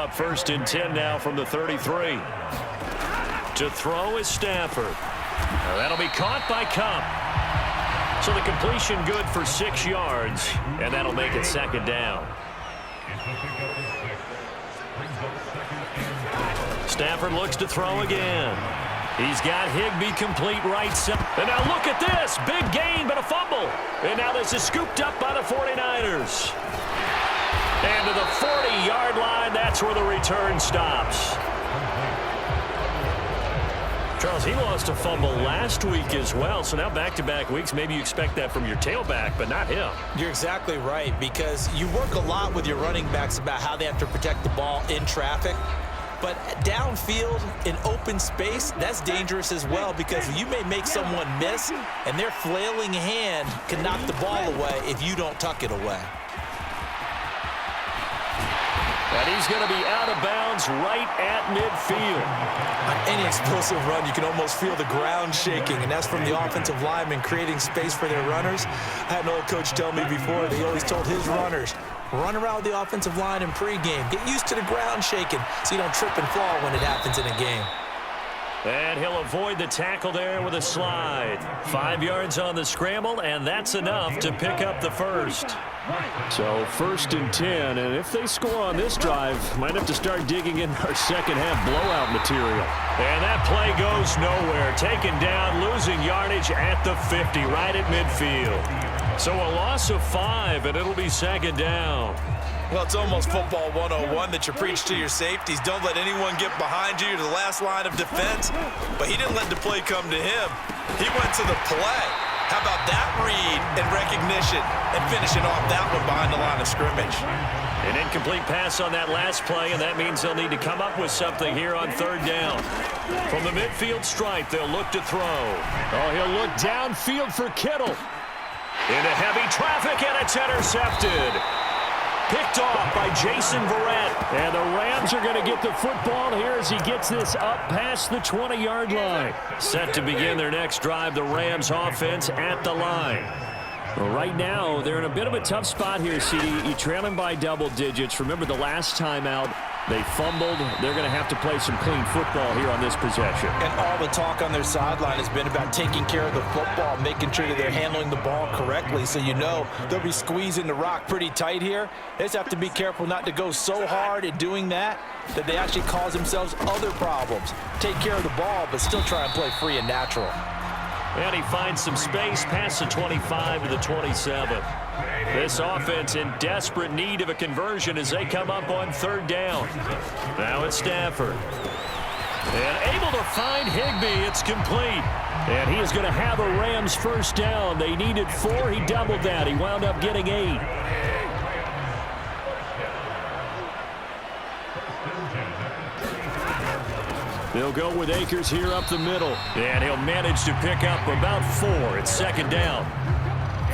up 1st and 10 now from the 33. To throw is Stafford. Now that'll be caught by Cup. So the completion good for 6 yards, and that'll make it 2nd down. Stafford looks to throw again. He's got Higbee complete right side. And now look at this. Big gain, but a fumble. And now this is scooped up by the 49ers. And to the 40-yard line, that's where the return stops. Charles, he lost a fumble last week as well, so now back-to-back weeks, maybe you expect that from your tailback, but not him. You're exactly right, because you work a lot with your running backs about how they have to protect the ball in traffic. But downfield, in open space, that's dangerous as well, because you may make someone miss, and their flailing hand can knock the ball away if you don't tuck it away. And he's going to be out of bounds right at midfield. On any explosive run, you can almost feel the ground shaking, and that's from the offensive linemen creating space for their runners. I had an old coach tell me before, he always told his runners, run around the offensive line in pregame. Get used to the ground shaking so you don't trip and fall when it happens in a game. And he'll avoid the tackle there with a slide. 5 yards on the scramble, and that's enough to pick up the first. So 1st and 10, and if they score on this drive, might have to start digging in our second-half blowout material. And that play goes nowhere. Taken down, losing yardage at the 50, right at midfield. So a loss of 5, and it'll be 2nd down. Well, it's almost football 101 that you preach to your safeties. Don't let anyone get behind you to the last line of defense. But he didn't let the play come to him. He went to the play. How about that read and recognition and finishing off that one behind the line of scrimmage? An incomplete pass on that last play, and that means they'll need to come up with something here on 3rd down. From the midfield stripe, they'll look to throw. Oh, he'll look downfield for Kittle. Into heavy traffic, and it's intercepted. Picked off by Jason Verrett. And the Rams are going to get the football here as he gets this up past the 20-yard line. Set to begin their next drive, the Rams offense at the line. Well, right now, they're in a bit of a tough spot here, CD. You trail them by double digits. Remember the last time out, they fumbled. They're going to have to play some clean football here on this possession. And all the talk on their sideline has been about taking care of the football, making sure that they're handling the ball correctly. So you know they'll be squeezing the rock pretty tight here. They just have to be careful not to go so hard in doing that they actually cause themselves other problems. Take care of the ball, but still try and play free and natural. And he finds some space past the 25 to the 27. This offense in desperate need of a conversion as they come up on 3rd down. Now it's Stafford. And able to find Higbee. It's complete. And he is going to have a Rams 1st down. They needed 4. He doubled that. He wound up getting 8. They'll go with Akers here up the middle. And he'll manage to pick up about 4. It's 2nd down.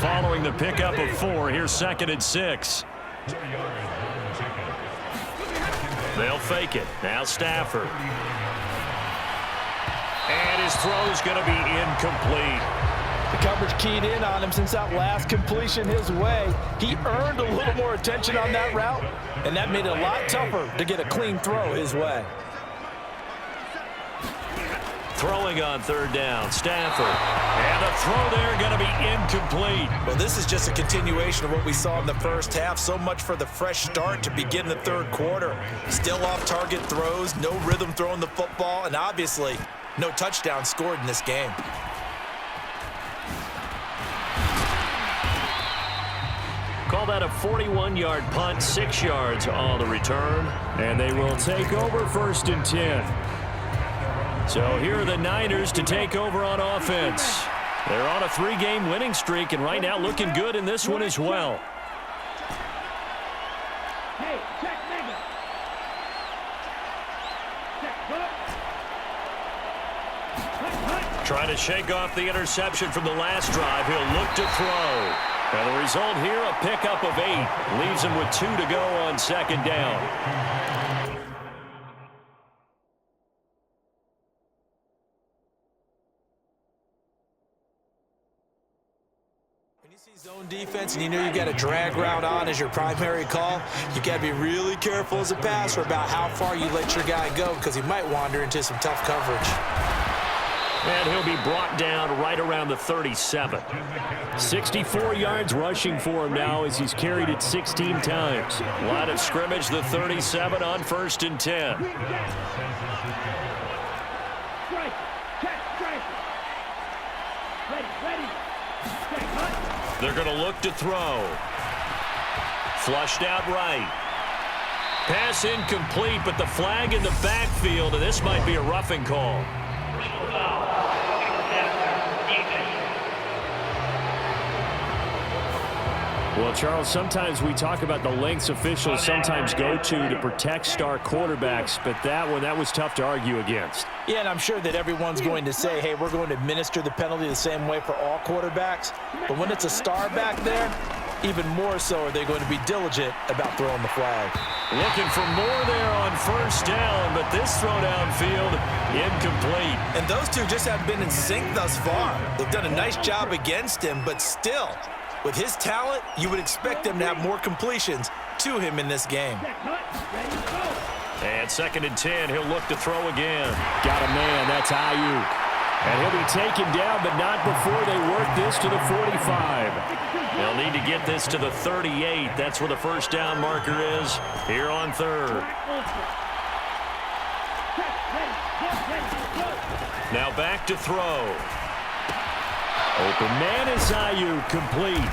Following the pickup of 4, here's 2nd and 6. They'll fake it. Now Stafford. And his throw's going to be incomplete. The coverage keyed in on him since that last completion his way. He earned a little more attention on that route, and that made it a lot tougher to get a clean throw his way. Throwing on 3rd down, Stafford. And the throw there going to be incomplete. Well, this is just a continuation of what we saw in the first half. So much for the fresh start to begin the 3rd quarter. Still off-target throws, no rhythm throwing the football, and obviously no touchdown scored in this game. Call that a 41-yard punt, 6 yards on the return. And they will take over 1st and 10. So here are the Niners to take over on offense. They're on a 3-game winning streak, and right now looking good in this one as well. Hey, check nigga. Check, Trying to shake off the interception from the last drive. He'll look to throw. And the result here, a pickup of 8. Leaves him with 2 to go on 2nd down. You see zone defense and you know you got a drag route on as your primary call, you got to be really careful as a passer about how far you let your guy go because he might wander into some tough coverage. And he'll be brought down right around the 37. 64 yards rushing for him now as he's carried it 16 times. Line of scrimmage, the 37 on 1st and 10. Strike. Check. Strike. Ready. Check. Hut. They're going to look to throw. Flushed out right. Pass incomplete, but the flag in the backfield, and this might be a roughing call. Well, Charles, sometimes we talk about the lengths officials sometimes go to protect star quarterbacks, but that was tough to argue against. Yeah, and I'm sure that everyone's going to say, hey, we're going to administer the penalty the same way for all quarterbacks. But when it's a star back there, even more so are they going to be diligent about throwing the flag. Looking for more there on 1st down, but this throw downfield incomplete. And those two just haven't been in sync thus far. They've done a nice job against him, but still, with his talent, you would expect them to have more completions to him in this game. Check. Hut. Ready. Go. And 2nd and 10, he'll look to throw again. Got a man, that's Ayuk. And he'll be taken down, but not before they work this to the 45. They'll need to get this to the 38. That's where the 1st down marker is here on 3rd. Now back to throw. Open man is Ayuk, complete.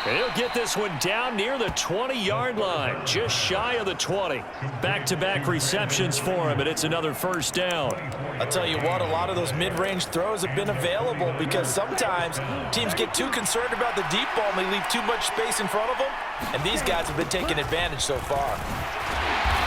And he'll get this one down near the 20-yard line, just shy of the 20. Back-to-back receptions for him, and it's another 1st down. I'll tell you what, a lot of those mid-range throws have been available because sometimes teams get too concerned about the deep ball and they leave too much space in front of them, and these guys have been taking advantage so far.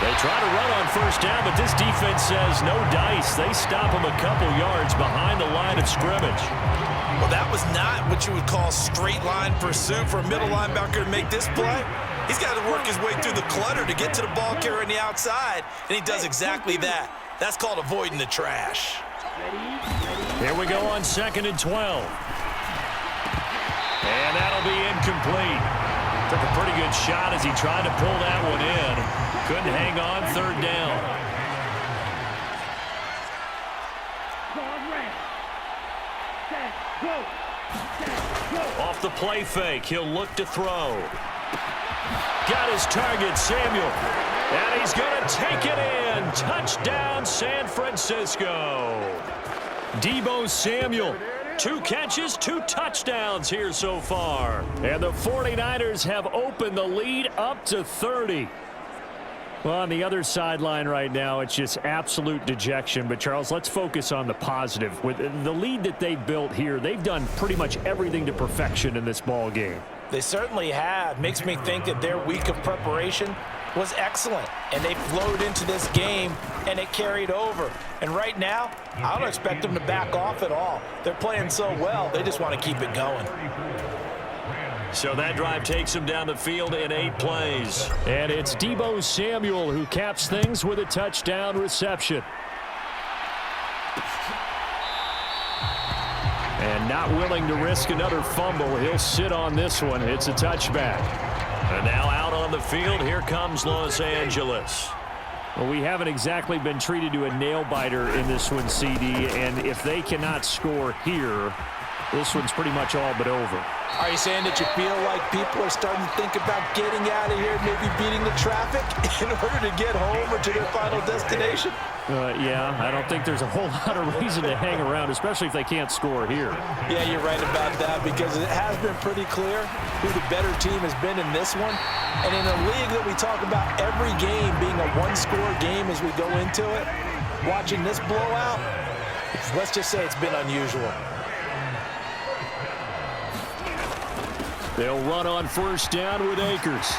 They try to run on 1st down, but this defense says no dice. They stop him a couple yards behind the line of scrimmage. Well, that was not what you would call straight line pursuit for a middle linebacker to make this play. He's got to work his way through the clutter to get to the ball carrier on the outside, and he does exactly that. That's called avoiding the trash. Here we go on 2nd and 12. And that'll be incomplete. Took a pretty good shot as he tried to pull that one in. Couldn't hang on 3rd down. Off the play fake, he'll look to throw. Got his target, Samuel. And he's going to take it in. Touchdown, San Francisco. Deebo Samuel. 2 catches, 2 touchdowns here so far. And the 49ers have opened the lead up to 30. Well, on the other sideline right now, it's just absolute dejection. But, Charles, let's focus on the positive. With the lead that they've built here, they've done pretty much everything to perfection in this ball game. They certainly have. Makes me think that their week of preparation was excellent. And they flowed into this game, and it carried over. And right now, I don't expect them to back off at all. They're playing so well, they just want to keep it going. So that drive takes him down the field in 8 plays. And it's Deebo Samuel who caps things with a touchdown reception. And not willing to risk another fumble, he'll sit on this one. It's a touchback. And now out on the field, here comes Los Angeles. Well, we haven't exactly been treated to a nail-biter in this one, CD. And if they cannot score here, this one's pretty much all but over. Are you saying that you feel like people are starting to think about getting out of here, maybe beating the traffic in order to get home or to their final destination? Yeah, I don't think there's a whole lot of reason to hang around, especially if they can't score here. Yeah, you're right about that because it has been pretty clear who the better team has been in this one. And in a league that we talk about every game being a one-score game as we go into it, watching this blowout, let's just say it's been unusual. They'll run on 1st down with Akers.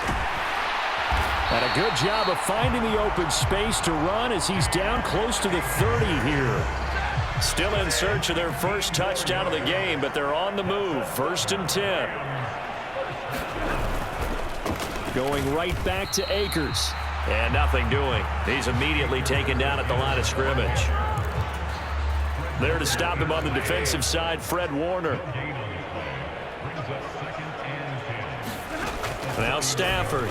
And a good job of finding the open space to run as he's down close to the 30 here. Still in search of their first touchdown of the game, but they're on the move. 1st and 10. Going right back to Akers. And nothing doing. He's immediately taken down at the line of scrimmage. There to stop him on the defensive side, Fred Warner. Now Stafford.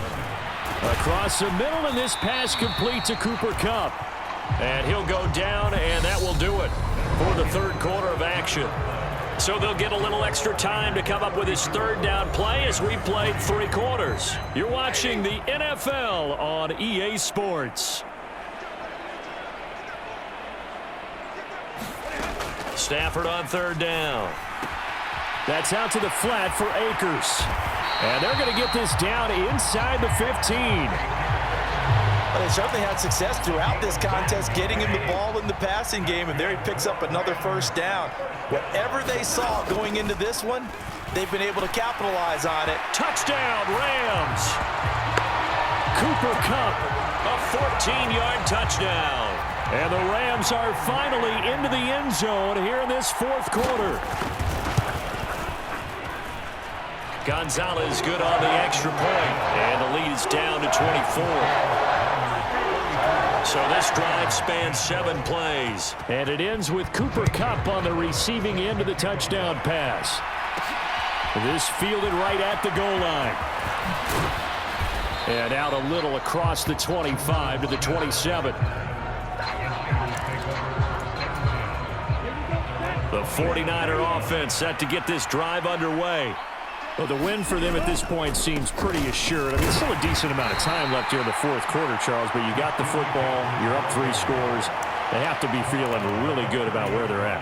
Across the middle, and this pass complete to Cooper Kupp. And he'll go down, and that will do it for the third quarter of action. So they'll get a little extra time to come up with his third down play as we played 3 quarters. You're watching the NFL on EA Sports. Stafford on third down. That's out to the flat for Akers. And they're going to get this down inside the 15. But they certainly had success throughout this contest, getting him the ball in the passing game, and there he picks up another first down. Whatever they saw going into this one, they've been able to capitalize on it. Touchdown, Rams! Cooper Kupp, a 14-yard touchdown. And the Rams are finally into the end zone here in this fourth quarter. Gonzalez good on the extra point, and the lead is down to 24. So this drive spans 7 plays. And it ends with Cooper Kupp on the receiving end of the touchdown pass. This fielded right at the goal line. And out a little across the 25 to the 27. The 49er offense set to get this drive underway. Well, the win for them at this point seems pretty assured. I mean, still a decent amount of time left here in the fourth quarter, Charles, but you got the football, you're up 3 scores. They have to be feeling really good about where they're at.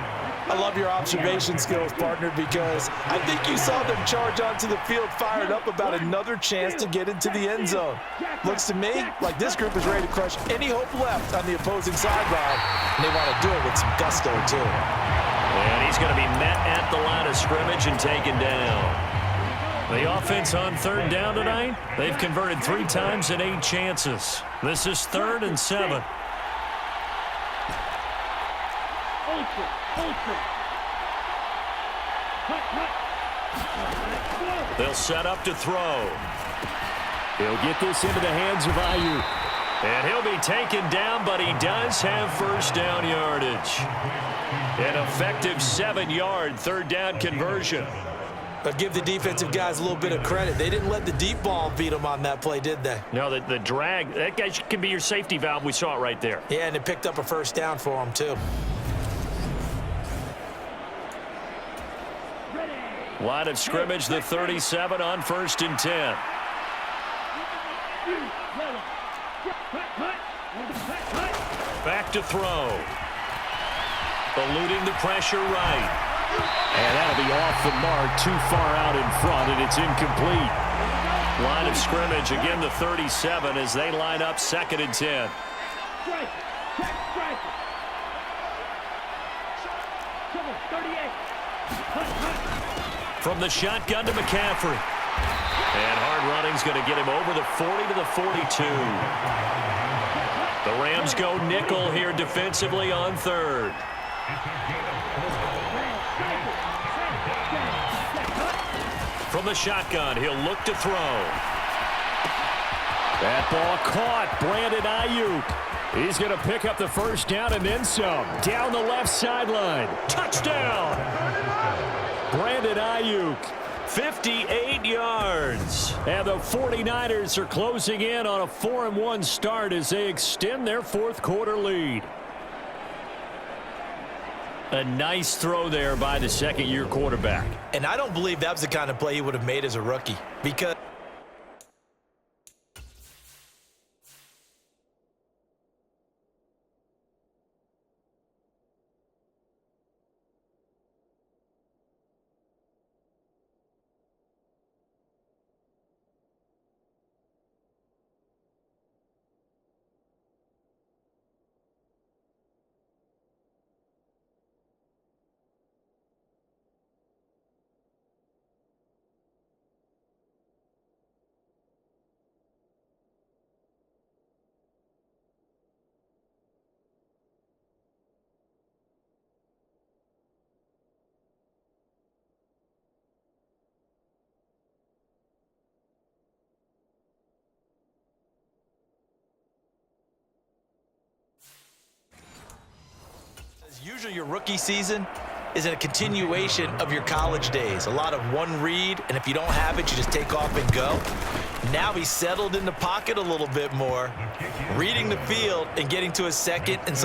I love your observation skills, partner, because I think you saw them charge onto the field fired up about another chance to get into the end zone. Looks to me like this group is ready to crush any hope left on the opposing sideline, and they want to do it with some gusto, too. And he's going to be met at the line of scrimmage and taken down. The offense on third down tonight, they've converted 3 times in 8 chances. This is 3rd and 7. They'll set up to throw. He'll get this into the hands of Ayuk. And he'll be taken down, but he does have first down yardage. An effective 7-yard third down conversion. But give the defensive guys a little bit of credit. They didn't let the deep ball beat them on that play, did they? No, the drag, that guy can be your safety valve. We saw it right there. Yeah, and it picked up a first down for them, too. Line of scrimmage, the 37 on 1st and 10. Back to throw. Eluding the pressure right. And that'll be off the mark, too far out in front, and it's incomplete. Line of scrimmage, again the 37 as they line up 2nd and 10. From the shotgun to McCaffrey. And hard running's going to get him over the 40 to the 42. The Rams go nickel here defensively on 3rd. From the shotgun, he'll look to throw. That ball caught. Brandon Ayuk. He's going to pick up the first down and then some. Down the left sideline. Touchdown! Brandon Ayuk. 58 yards. And the 49ers are closing in on a 4-1 start as they extend their fourth quarter lead. A nice throw there by the second-year quarterback. And I don't believe that was the kind of play he would have made as a rookie, because usually your rookie season is a continuation of your college days. A lot of one read, and if you don't have it, you just take off and go. Now he's settled in the pocket a little bit more, reading the field and getting to his second and